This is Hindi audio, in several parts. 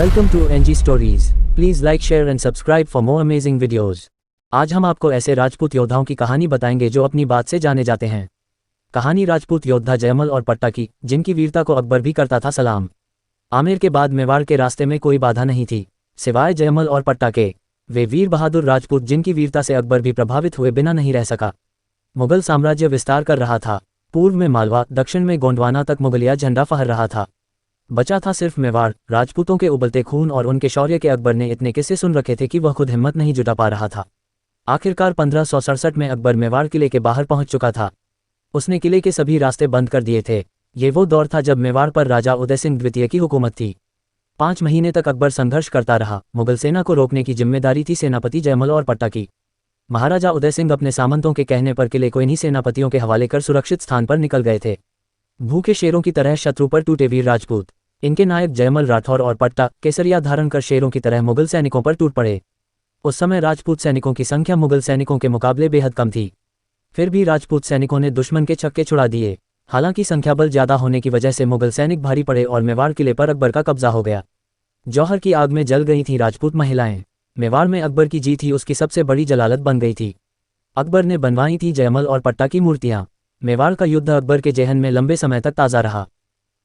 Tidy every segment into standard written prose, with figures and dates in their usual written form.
Welcome to NG stories. Please like, share and subscribe for more amazing videos. आज हम आपको ऐसे राजपूत योद्धाओं की कहानी बताएंगे जो अपनी बात से जाने जाते हैं। कहानी राजपूत योद्धा जयमल और पट्टा की, जिनकी वीरता को अकबर भी करता था सलाम। आमेर के बाद मेवाड़ के रास्ते में कोई बाधा नहीं थी सिवाय जयमल और पट्टा के। वे वीर बहादुर राजपूत जिनकी वीरता से अकबर भी प्रभावित हुए बिना नहीं रह सका। मुगल साम्राज्य विस्तार कर रहा था। पूर्व में मालवा, दक्षिण में गोंडवाना तक मुगलिया झंडा फहर रहा था। बचा था सिर्फ मेवाड़। राजपूतों के उबलते खून और उनके शौर्य के अकबर ने इतने किस्से सुन रखे थे कि वह खुद हिम्मत नहीं जुटा पा रहा था। आखिरकार 1567 में अकबर मेवाड़ किले के बाहर पहुंच चुका था। उसने किले के सभी रास्ते बंद कर दिए थे। ये वो दौर था जब मेवाड़ पर राजा उदय सिंह द्वितीय की हुकूमत थी। 5 महीने तक अकबर संघर्ष करता रहा। मुगल सेना को रोकने की जिम्मेदारी थी सेनापति जयमल और पट्टा की। महाराजा उदय सिंह अपने सामंतों के कहने पर किले को इन्हीं सेनापतियों के हवाले कर सुरक्षित स्थान पर निकल गए थे। भूखे शेरों की तरह शत्रु पर टूटे वीर राजपूत। इनके नायक जयमल राठौर और पट्टा केसरिया धारण कर शेरों की तरह मुगल सैनिकों पर टूट पड़े। उस समय राजपूत सैनिकों की संख्या मुगल सैनिकों के मुकाबले बेहद कम थी। फिर भी राजपूत सैनिकों ने दुश्मन के छक्के छुड़ा दिए। हालांकि संख्या बल ज्यादा होने की वजह से मुगल सैनिक भारी पड़े और मेवाड़ किले पर अकबर का कब्जा हो गया। जौहर की आग में जल गई थीं राजपूत महिलाएं। मेवाड़ में अकबर की जीत ही उसकी सबसे बड़ी जलालत बन गई थी। अकबर ने बनवाई थी जयमल और पट्टा की मूर्तियां। मेवाड़ का युद्ध अकबर के जेहन में लंबे समय तक ताज़ा रहा।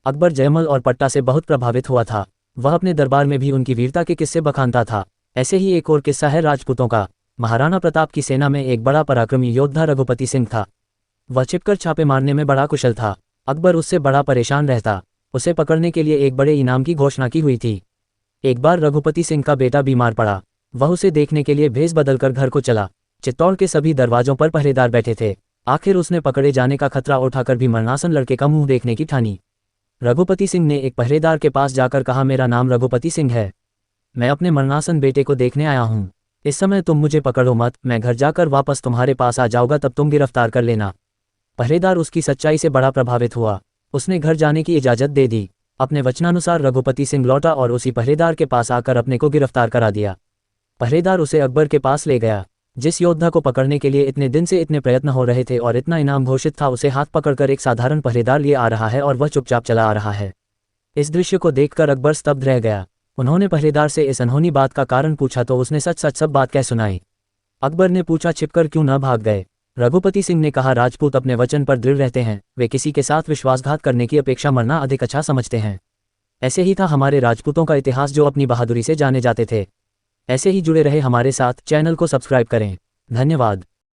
अकबर जयमल और पट्टा से बहुत प्रभावित हुआ था। वह अपने दरबार में भी उनकी वीरता के किस्से बखानता था। ऐसे ही एक और किस्सा है राजपूतों का। महाराणा प्रताप की सेना में एक बड़ा पराक्रमी योद्धा रघुपति सिंह था। वह छिपकर छापे मारने में बड़ा कुशल था। अकबर उससे बड़ा परेशान रहता। उसे पकड़ने के लिए एक बड़े इनाम की घोषणा की हुई थी। एक बार रघुपति सिंह का बेटा बीमार पड़ा। वह उसे देखने के लिए भेष बदलकर घर को चला। चित्तौड़ के सभी दरवाजों पर पहरेदार बैठे थे। आखिर उसने पकड़े जाने का खतरा उठाकर भी मरणासन लड़के का मुंह देखने की ठानी। रघुपति सिंह ने एक पहरेदार के पास जाकर कहा, मेरा नाम रघुपति सिंह है। मैं अपने मरणासन बेटे को देखने आया हूँ। इस समय तुम मुझे पकड़ो मत। मैं घर जाकर वापस तुम्हारे पास आ जाऊंगा, तब तुम गिरफ्तार कर लेना। पहरेदार उसकी सच्चाई से बड़ा प्रभावित हुआ। उसने घर जाने की इजाजत दे दी। अपने वचनानुसार रघुपति सिंह लौटा और उसी पहरेदार के पास आकर अपने को गिरफ्तार करा दिया। पहरेदार उसे अकबर के पास ले गया। जिस योद्धा को पकड़ने के लिए इतने दिन से इतने प्रयत्न हो रहे थे और इतना इनाम घोषित था, उसे हाथ पकड़कर एक साधारण पहरेदार लिए आ रहा है और वह चुपचाप चला आ रहा है। इस दृश्य को देखकर अकबर स्तब्ध रह गया। उन्होंने पहरेदार से इस अनहोनी बात का कारण पूछा तो उसने सच सच सब बात कह सुनाई। अकबर ने पूछा, छिपकर क्यों न भाग गए? रघुपति सिंह ने कहा, राजपूत अपने वचन पर दृढ़ रहते हैं। वे किसी के साथ विश्वासघात करने की अपेक्षा मरना अधिक अच्छा समझते हैं। ऐसे ही था हमारे राजपूतों का इतिहास, जो अपनी बहादुरी से जाने जाते थे। ऐसे ही जुड़े रहे हमारे साथ। चैनल को सब्सक्राइब करें। धन्यवाद।